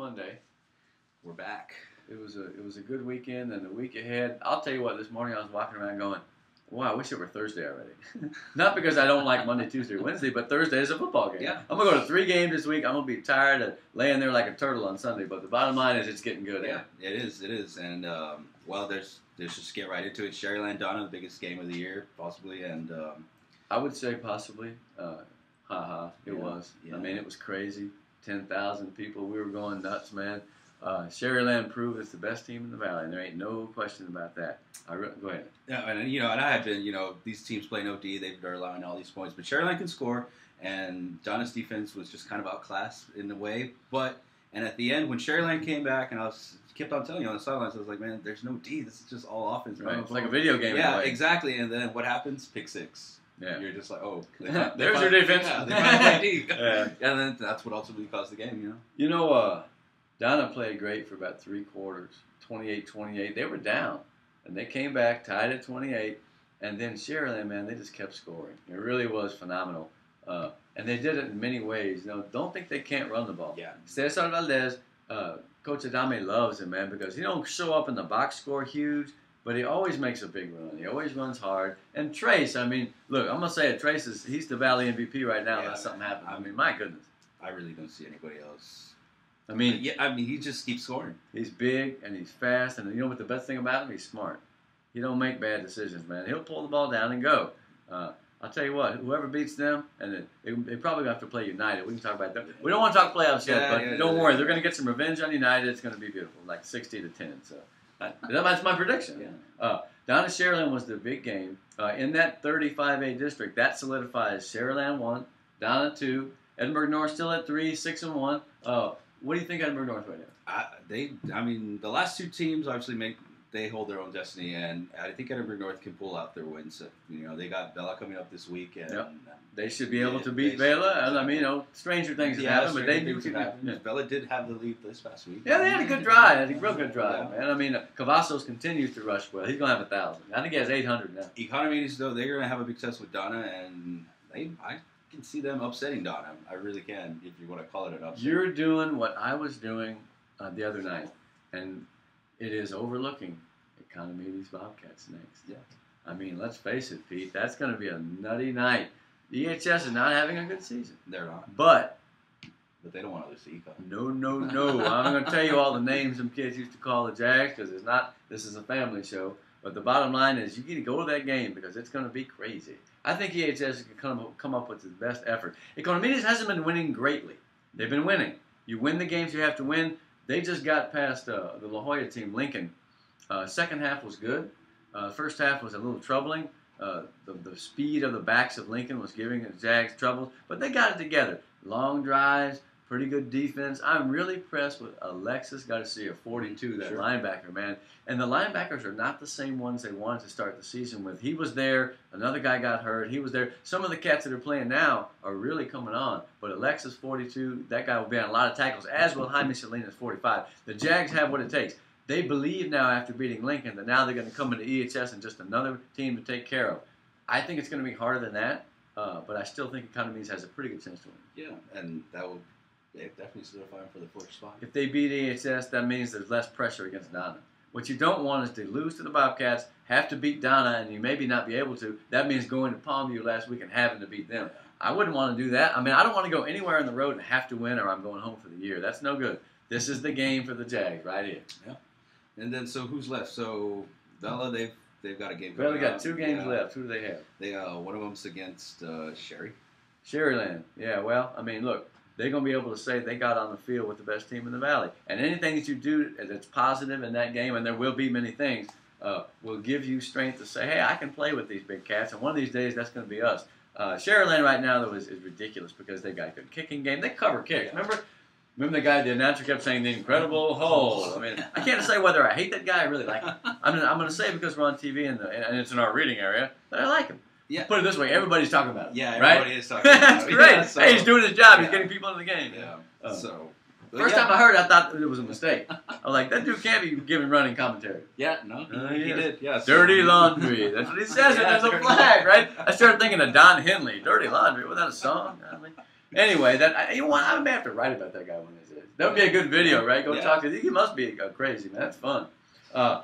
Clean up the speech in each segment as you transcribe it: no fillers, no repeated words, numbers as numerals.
Monday. We're back. It was a good weekend, and the week ahead. I'll tell you what. This morning I was walking around going, "Wow, I wish it were Thursday already." Not because I don't like Monday, Tuesday, Wednesday, but Thursday is a football game. Yeah. I'm gonna go to 3 games this week. I'm gonna be tired of laying there like a turtle on Sunday. But the bottom line is, it's getting good. Yeah, it is, and well, there's just get right into it. Sherryland Donna, the biggest game of the year, possibly, and I would say possibly. It was. Yeah. I mean, it was crazy. 10,000 people. We were going nuts, man. Sherryland proved it's the best team in the Valley, and there ain't no question about that. Go ahead. Yeah, and I have been, these teams play no D, they're allowing all these points, but Sherryland can score, and Donna's defense was just kind of outclassed in a way. And at the end, when Sherryland came back, and I kept on telling you on the sidelines, I was like, man, there's no D. This is just all offense. Right. It's like a video game. Yeah, exactly. And then what happens? Pick six. Yeah. You're just like, oh, there's your defense. Yeah, they finally D. Yeah. And then that's what ultimately caused the game. Donna played great for about 3 quarters, 28-28. They were down, and they came back, tied at 28, and then Sherryland, man, they just kept scoring. It really was phenomenal. And they did it in many ways. Don't think they can't run the ball. Yeah. Cesar Valdez, Coach Adame loves him, man, because he don't show up in the box score huge, but he always makes a big run. He always runs hard. And Trace, I mean, look, I'm going to say it. Trace he's the Valley MVP right now unless something happens. I mean, my goodness. I really don't see anybody else. I mean, he just keeps scoring. He's big and he's fast, and you know what the best thing about him? He's smart. He don't make bad decisions, man. He'll pull the ball down and go. I'll tell you what, whoever beats them, and they probably have to play United. We can talk about that. We don't want to talk playoffs yet, but don't worry. They're going to get some revenge on United. It's going to be beautiful, like 60-10. So that's my prediction. Yeah. Donna Sherryland was the big game. In that 35A district, that solidifies Sherryland 1, Donna 2, Edinburgh North still at 3, 6-1. What do you think Edinburgh North right now? The last 2 teams obviously they hold their own destiny, and I think Edinburgh North can pull out their wins. They got Bella coming up this week, and they should be able to beat Bella. Stranger things have happened, but they do. Yeah. Bella did have the lead this past week. Yeah, they had a good drive. A real good drive, man. I mean, Cavazos continues to rush well. He's gonna have 1,000. I think he has 800 now. Economies, though, they're gonna have a big test with Donna, and I can see them upsetting Donna. I really can, if you want to call it an upset. You're doing what I was doing the other night, and it is overlooking Economies Bobcats next. Yeah. I mean, let's face it, Pete. That's going to be a nutty night. EHS is not having a good season. They're not. But they don't want to lose to Econ. No. I'm going to tell you all the names some kids used to call the Jags because this is a family show. But the bottom line is you get to go to that game because it's going to be crazy. I think EHS can come up with its best effort. Economides hasn't been winning greatly. They've been winning. You win the games you have to win. They just got past the La Jolla team, Lincoln. Second half was good. First half was a little troubling. The speed of the backs of Lincoln was giving the Jags trouble, but they got it together. Long drives, pretty good defense. I'm really impressed with Alexis Garcia, 42, that linebacker, man. And the linebackers are not the same ones they wanted to start the season with. He was there. Another guy got hurt. He was there. Some of the cats that are playing now are really coming on. But Alexis, 42, that guy will be on a lot of tackles, as will Jaime Salinas, 45. The Jags have what it takes. They believe now after beating Lincoln that now they're going to come into EHS and just another team to take care of. I think it's going to be harder than that, but I still think Economies has a pretty good chance to win. Yeah, and that will definitely solidify them for the 4th spot. If they beat EHS, that means there's less pressure against Donna. What you don't want is to lose to the Bobcats, have to beat Donna, and you maybe not be able to. That means going to Palmview last week and having to beat them. I wouldn't want to do that. I mean, I don't want to go anywhere on the road and have to win or I'm going home for the year. That's no good. This is the game for the Jags right here. Yeah. And then, so who's left? So, Bella, they've got a game. Well, they got 2 games left. Who do they have? They one of them's against Sherryland. Yeah, well, I mean, look, they're going to be able to say they got on the field with the best team in the Valley. And anything that you do that's positive in that game, and there will be many things, will give you strength to say, hey, I can play with these big cats, and one of these days that's going to be us. Sherryland right now, though, is ridiculous because they got a good kicking game. They cover kicks. Remember the announcer kept saying the incredible hole. I mean, I can't say whether I hate that guy or really like him. I'm going to say because we're on TV and it's in our reading area that I like him. Yeah. Put it this way, everybody's talking about him. Yeah, right? everybody is talking about him. That's great. Yeah, so, hey, he's doing his job. He's getting people in the game. Yeah. First time I heard it, I thought it was a mistake. I was like, that dude can't be giving running commentary. Yeah, no, he did. Yeah, Dirty laundry. That's what he says. There's a flag, right? I started thinking of Don Henley. Dirty laundry. Was that a song? I mean, Anyway, you know what? I may have to write about that guy one of these days. That would be a good video, right? Go talk to him. He must be crazy, man. That's fun.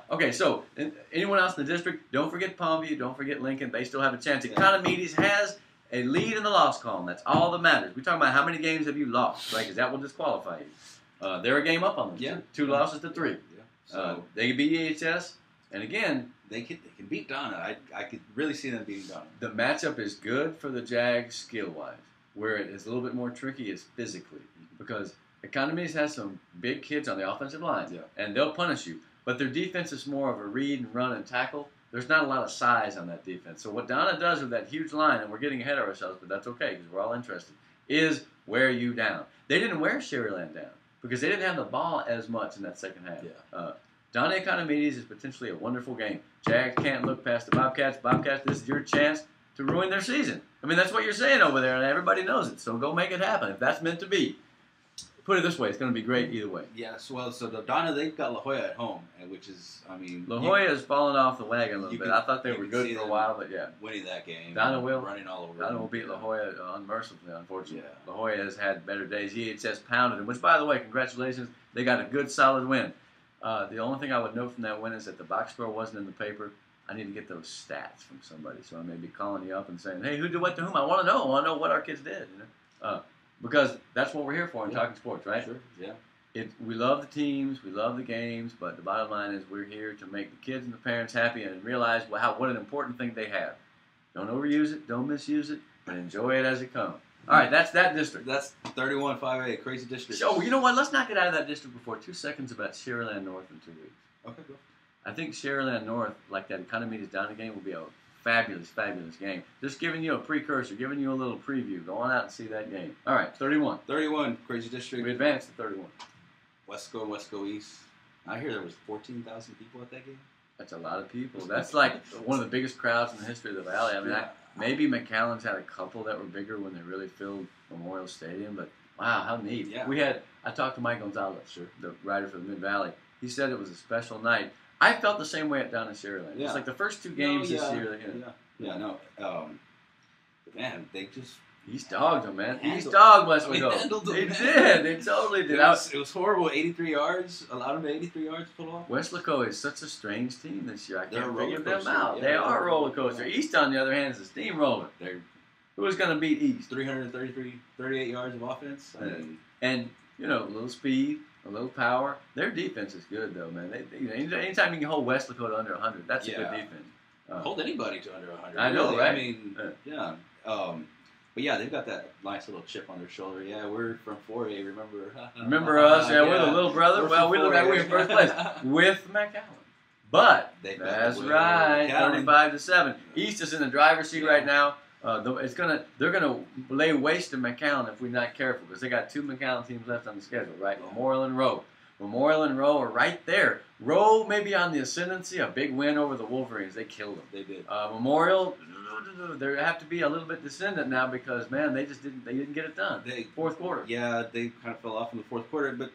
Okay, so anyone else in the district, don't forget Palmview, don't forget Lincoln. They still have a chance. Economides has a lead in the loss column. That's all that matters. We're talking about how many games have you lost, right? Because that will disqualify you. They're a game up on them. Yeah. 2 losses to 3. Yeah. So they can beat EHS, and again, they can beat Donna. I could really see them beating Donna. the matchup is good for the Jags skill-wise. Where it is a little bit more tricky is physically, because Economides has some big kids on the offensive line, and they'll punish you. But their defense is more of a read and run and tackle. There's not a lot of size on that defense. So what Donna does with that huge line, and we're getting ahead of ourselves, but that's okay because we're all interested, is wear you down. They didn't wear Sherryland down because they didn't have the ball as much in that second half. Yeah. Donna Economides is potentially a wonderful game. Jags can't look past the Bobcats. Bobcats, this is your chance to ruin their season. I mean, that's what you're saying over there, and everybody knows it. So go make it happen if that's meant to be. Put it this way, it's going to be great either way. Yes, well, so the Donna, they've got La Jolla at home, which is, I mean... La Jolla has fallen off the wagon a little bit. I thought they were good for a while, but yeah. Winning that game. Donna will. Running all over. Donna will beat La Jolla unmercifully, unfortunately. Yeah. La Jolla has had better days. EHS pounded them, which, by the way, congratulations. They got a good, solid win. The only thing I would note from that win is that the box score wasn't in the paper. I need to get those stats from somebody, so I may be calling you up and saying, hey, who did what to whom? I want to know. I want to know what our kids did. You know? Because that's what we're here for in Talking Sports, right? Sure, yeah. We love the teams, we love the games, but the bottom line is we're here to make the kids and the parents happy and realize what an important thing they have. Don't overuse it, don't misuse it, but enjoy it as it comes. All right, that's that district. That's 31-5A, crazy district. So, you know what? Let's not get out of that district before 2 seconds about Sherryland North in 2 weeks. Okay, go. I think Sherryland North, like that Economides Donna game, will be a fabulous, fabulous game. Just giving you a precursor, giving you a little preview. Go on out and see that game. All right, 31. 31, crazy district. We advanced to 31. Wesco East. I hear there was 14,000 people at that game. That's a lot of people. That's like one of the biggest crowds in the history of the Valley. I mean, maybe McAllen's had a couple that were bigger when they really filled Memorial Stadium, but wow, how neat. Yeah. I talked to Mike Gonzalez, the writer for the Mid-Valley. He said it was a special night. I felt the same way down in Sherryland. Yeah. It's like the first 2 games this year. But man, they just... East dogged them, man. East dogged Westlaco. They did. They totally did. It was horrible. 83 yards. Allowed them to 83 yards to pull off. Westlaco is such a strange team this year. I can't figure them coaster. out. Yeah, they are a roller coaster. East, on the other hand, is a steamroller. Who is going to beat East? 38 yards of offense. And, you know, a little speed, a little power. Their defense is good, though, man. Anytime you can hold Westlaco to under 100, that's a good defense. Hold anybody to under 100. I know, really. right? I mean, yeah. But yeah, they've got that nice little chip on their shoulder. Yeah, we're from 4A, remember? Remember us? Yeah, we're the little brother. Well, we look like we're in first place with McAllen. But that's right, 35-7. East is in the driver's seat right now. They're gonna lay waste to McAllen if we're not careful, because they got 2 McAllen teams left on the schedule, right? Memorial and Rowe. Memorial and Rowe are right there. Rowe may be on the ascendancy, a big win over the Wolverines. They killed them. They did. Memorial, they have to be a little bit descendant now because, man, they didn't get it done. Fourth quarter. Yeah, they kind of fell off in the fourth quarter, but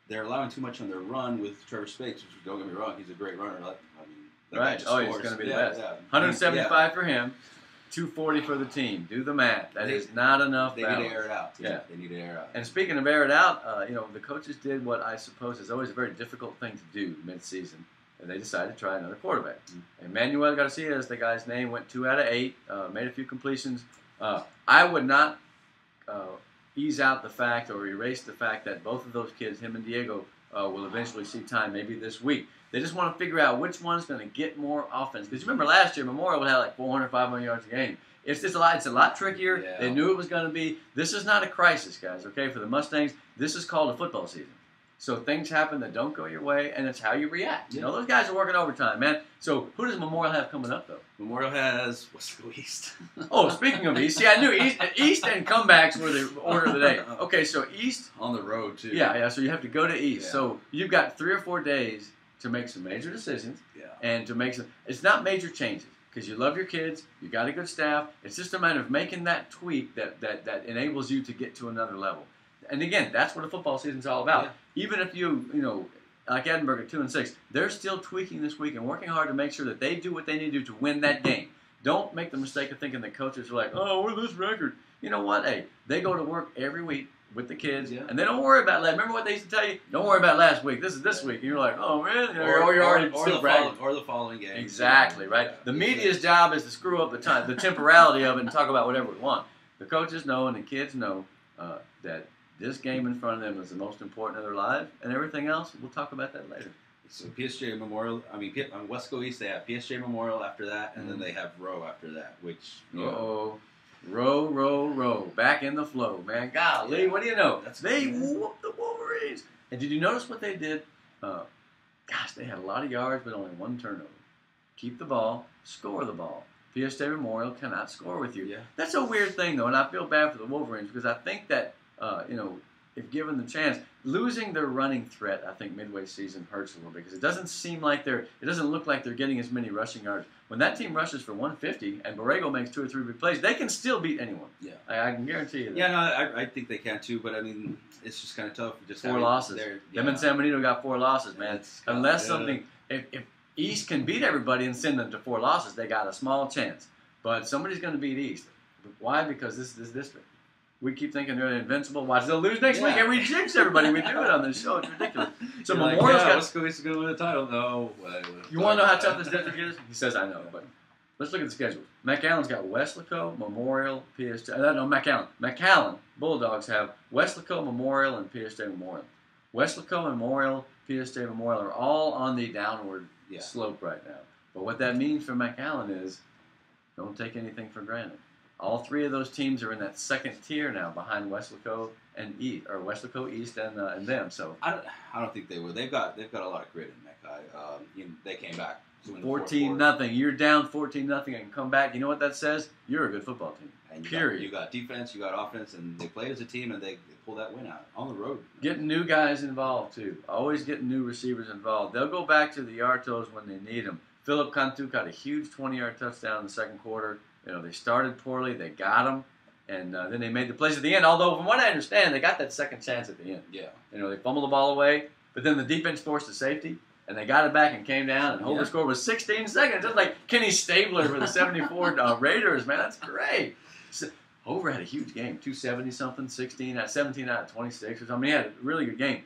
they're allowing too much on their run with Trevor Spakes, which, don't get me wrong, he's a great runner. Right. He's going to be the best. Yeah. 175 for him. 240 for the team. Do the math. That is not enough. They need to air it out. Yeah, they need to air it out. And speaking of air it out, the coaches did what I suppose is always a very difficult thing to do mid-season, and they decided to try another quarterback. Emmanuel Garcia is the guy's name. Went 2 out of 8. Made a few completions. I would not ease out the fact or erase the fact that both of those kids, him and Diego, will eventually see time, maybe this week. They just want to figure out which one's going to get more offense. Because you remember last year, Memorial would have like 400, 500 yards a game. It's a lot trickier. Yeah. They knew it was going to be. This is not a crisis, guys, okay? For the Mustangs, this is called a football season. So things happen that don't go your way, and it's how you react. You know, those guys are working overtime, man. So who does Memorial have coming up, though? Memorial has Wesco East. Oh, speaking of East, see, I knew East and comebacks were the order of the day. Okay, so East. On the road, too. Yeah, so you have to go to East. Yeah. So you've got 3 or 4 days to make some major decisions and to make some. It's not major changes because you love your kids, you got a good staff. It's just a matter of making that tweak that enables you to get to another level. And again, that's what a football season's all about. Yeah. Even if you like Edinburgh at 2-6, they're still tweaking this week and working hard to make sure that they do what they need to do to win that game. Don't make the mistake of thinking that coaches are like, oh, we're this record. You know what? Hey, they go to work every week with the kids, Yeah. and they don't worry about that. Remember what they used to tell you? Don't worry about last week. This is this week. And you're like, oh man, or you're already still bragging. Or the following game. Exactly, right? Yeah. The media's job is to screw up the temporality of it and talk about whatever we want. The coaches know and the kids know that this game in front of them is the most important of their lives, and everything else, we'll talk about that later. So PSJ Memorial, on Wesco East, they have PSJ Memorial after that, and then they have Rowe after that, which, Row. Back in the flow, man. Golly, what do you know? They good. whooped the Wolverines. And did you notice what they did? Gosh, they had a lot of yards, but only one turnover. Keep the ball, score the ball. PSJ Memorial cannot score with you. Yeah. That's a weird thing, though, and I feel bad for the Wolverines because I think that, if given the chance, losing their running threat, I think midway season hurts a little bit because it doesn't look like they're getting as many rushing yards. When that team rushes for 150 and Borrego makes 2 or 3 big plays, they can still beat anyone. Yeah. I can guarantee you that. Yeah, no, I think they can too, but I mean, it's just kind of tough. Just 4 losses. Them and San Benito got 4 losses, man. If East can beat everybody and send them to 4 losses, they got a small chance. But somebody's going to beat East. Why? Because this is this district. We keep thinking they're invincible. Watch, they'll lose next week, and we jinx everybody. We do it on this show. It's ridiculous. So Memorial's got. Wesco East is going to win the title. No. You want to know how tough this district is? He says, I know, but let's look at the schedule. McAllen's got Weslaco, Memorial, PSJ. No, McAllen. McAllen Bulldogs have Weslaco, Memorial, and PSJ Memorial. Weslaco, Memorial, PSJ Memorial are all on the downward slope right now. But what that means for McAllen is don't take anything for granted. All 3 of those teams are in that second tier now, behind Weslaco and East, or Weslaco East and them. So I don't think they will. They've got a lot of grit in that guy. They came back 14-0. You're down 14-0 and come back. You know what that says? You're a good football team. And period. You got defense, you got offense, and they played as a team, and they pull that win out on the road. Getting new guys involved too. Always getting new receivers involved. They'll go back to the Yartos when they need them. Philip Cantu got a huge 20-yard touchdown in the second quarter. They started poorly. They got them, and then they made the plays at the end. Although, from what I understand, they got that second chance at the end. Yeah. They fumbled the ball away, but then the defense forced a safety, and they got it back and came down, and Holder score was 16 seconds. Just like Kenny Stabler for the 74 Raiders, man. That's great. So, Hoover had a huge game, 270-something, 17 out of 26. He had a really good game.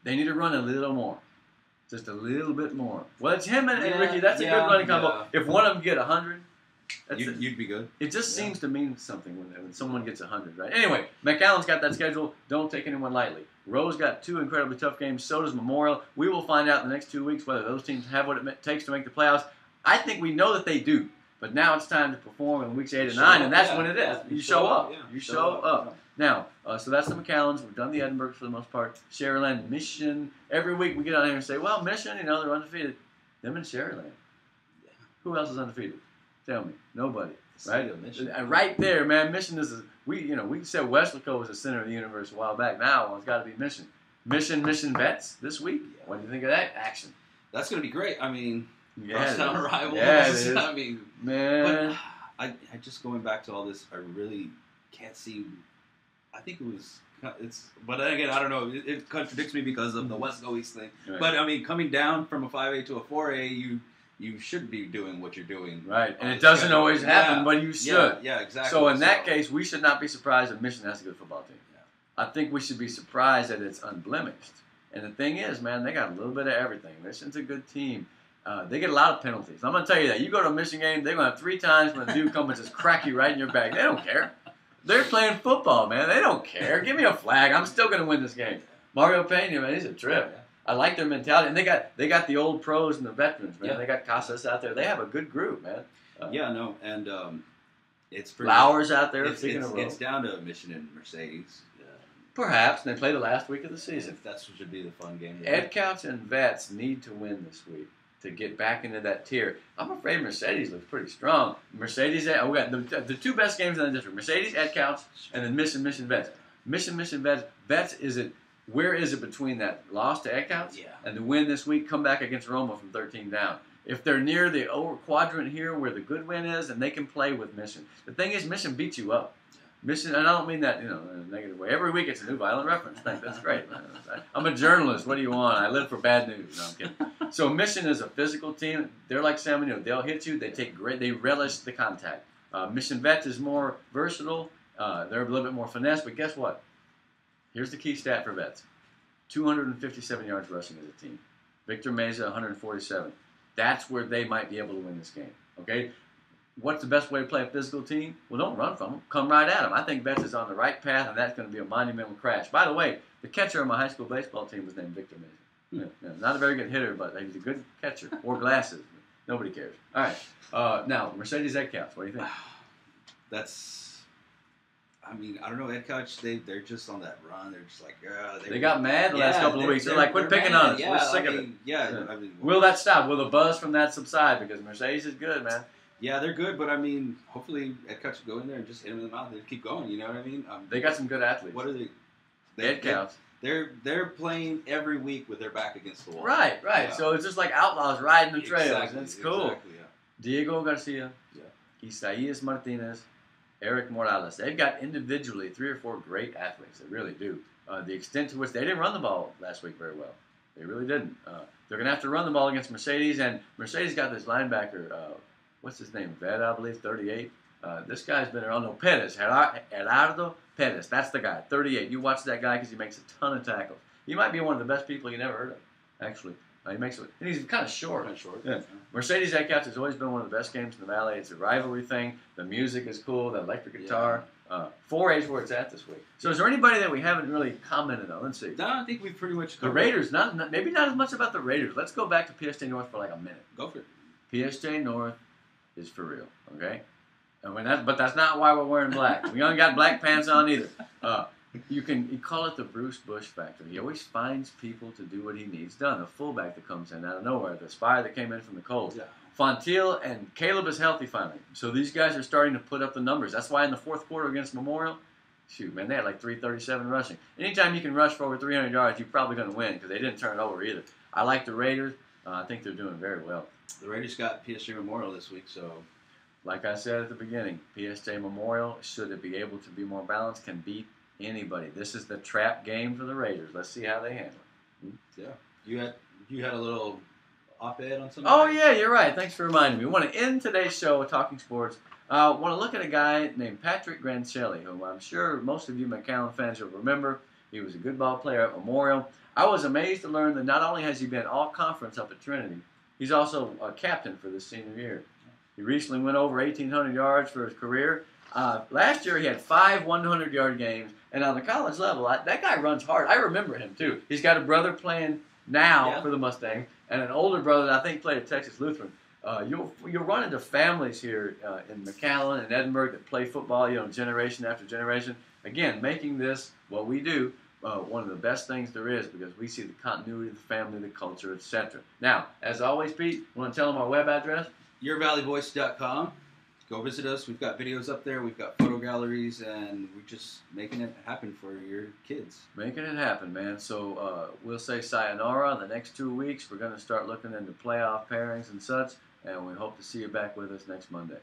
They need to run a little more. Just a little bit more. Well, it's him and Ricky. That's a good running combo. If one of them get 100, you'd be good. It just seems to mean something when someone gets 100, right? Anyway, McAllen's got that schedule. Don't take anyone lightly. Rowe's got 2 incredibly tough games. So does Memorial. We will find out in the next 2 weeks whether those teams have what it takes to make the playoffs. I think we know that they do. But now it's time to perform in weeks 8 and 9, and that's when it is. You show up. Yeah. You show up. Now, so that's the McAllens. We've done the Edinburghs for the most part. Sharyland, Mission. Every week we get on here and say, well, Mission, they're undefeated. Them and Sharyland. Yeah. Who else is undefeated? Tell me. Nobody. Right? Right there, man. Mission is we said Weslaco was the center of the universe a while back. Now it's got to be Mission. Mission Vets this week. Yeah. What do you think of that action? That's going to be great. I mean, crosstown rivals. Yeah, it is. I mean, man. But I just going back to all this, I really can't see. I think but then again, I don't know. It contradicts me because of the Wesco East thing. Right. But I mean, coming down from a 5A to a 4A, you should be doing what you're doing. Right, and it doesn't always happen, but you should. Yeah, exactly. So in that case, we should not be surprised if Mission has a good football team. Yeah. I think we should be surprised that it's unblemished. And the thing is, man, they got a little bit of everything. Mission's a good team. They get a lot of penalties. I'm going to tell you that. You go to a Mission game, they're going to have 3 times when a dude comes and just crack you right in your back. They don't care. They're playing football, man. They don't care. Give me a flag. I'm still going to win this game. Mario Pena, man, he's a trip. I like their mentality. And they got the old pros and the veterans, man. Yeah. They got Casas out there. They have a good group, man. And it's pretty... Flowers out there. It's down to Mission and Mercedes. Perhaps. And they play the last week of the season. That should be the fun game. Edcouch and Vets need to win this week to get back into that tier. I'm afraid Mercedes looks pretty strong. Mercedes, we got the 2 best games in the district. Mercedes, Edcouch, and then Mission Vets. Mission Vets. Vets, where is it between that loss to Edcouch and the win this week, come back against Roma from 13 down? If they're near the over quadrant here where the good win is, and they can play with Mission. The thing is, Mission beats you up. Mission, and I don't mean that in a negative way. Every week it's a new violent reference. That's great. I'm a journalist. What do you want? I live for bad news. No, I'm kidding. So Mission is a physical team. They're like San Benito. They'll hit you. They relish the contact. Mission Vets is more versatile. They're a little bit more finesse, but guess what? Here's the key stat for Vets. 257 yards rushing as a team. Victor Mesa, 147. That's where they might be able to win this game. Okay? What's the best way to play a physical team? Well, don't run from them. Come right at them. I think Vets is on the right path, and that's going to be a monumental crash. By the way, the catcher on my high school baseball team was named Victor Mesa. Yeah, not a very good hitter, but he's a good catcher. Wore glasses. Nobody cares. All right. Now, Mercedes Edcaps. What do you think? I mean, I don't know, Edcouch, they're just on that run. They're just like, they got mad the last couple of weeks. They're like, quit picking on us. Yeah, we're sick of it. Yeah. I mean, will that stop? Will the buzz from that subside? Because Mercedes is good, man. Yeah, they're good, but I mean, hopefully Edcouch will go in there and just hit them in the mouth and keep going. You know what I mean? They got some good athletes. What are they? Edcouch. They're playing every week with their back against the wall. Right. Yeah. So it's just like outlaws riding the trails. Exactly, It's cool. Exactly, yeah. Diego Garcia, Isaias Martinez, Eric Morales. They've got individually 3 or 4 great athletes. They really do. The extent to which they didn't run the ball last week very well. They really didn't. They're going to have to run the ball against Mercedes, and Mercedes got this linebacker, what's his name, Ved, I believe, 38. This guy's been around. No, Perez, Gerardo Perez. That's the guy, 38. You watch that guy because he makes a ton of tackles. He might be one of the best people you never heard of, actually. He makes it, and he's kind of short. Yeah. Mercedes Edcaps has always been one of the best games in the Valley. It's a rivalry thing. The music is cool. The electric guitar. 4A's where it's at this week. So is there anybody that we haven't really commented on? Let's see. No, I think we've pretty much covered the Raiders. Maybe not as much about the Raiders. Let's go back to PSJ North for like a minute. Go for it. PSJ North is for real. Okay. But that's not why we're wearing black. We only got black pants on either. You call it the Bruce Bush factor. He always finds people to do what he needs done. The fullback that comes in out of nowhere, the spy that came in from the Colts. Yeah. Fontiel and Caleb is healthy finally. So these guys are starting to put up the numbers. That's why in the fourth quarter against Memorial, shoot, man, they had like 337 rushing. Anytime you can rush for over 300 yards, you're probably going to win because they didn't turn it over either. I like the Raiders. I think they're doing very well. The Raiders got PSG Memorial this week, so... Like I said at the beginning, PSJ Memorial, should it be able to be more balanced, can beat anybody. This is the trap game for the Raiders. Let's see how they handle it. Yeah. You had a little op-ed on something? Oh, yeah, you're right. Thanks for reminding me. We want to end today's show talking sports. Want to look at a guy named Patrick Grancelli, whom I'm sure most of you McAllen fans will remember. He was a good ball player at Memorial. I was amazed to learn that not only has he been all-conference up at Trinity, he's also a captain for this senior year. He recently went over 1,800 yards for his career. Last year he had 5 100-yard games, and on the college level, that guy runs hard. I remember him too. He's got a brother playing now for the Mustangs, and an older brother that I think played at Texas Lutheran. You'll run into families here in McAllen and Edinburgh that play football, generation after generation. Again, making this what we do one of the best things there is because we see the continuity of the family, the culture, etc. Now, as always, Pete, you want to tell them our web address? YourValleyVoice.com. Go visit us. We've got videos up there. We've got photo galleries, and we're just making it happen for your kids. Making it happen, man. So we'll say sayonara in the next 2 weeks. We're going to start looking into playoff pairings and such, and we hope to see you back with us next Monday.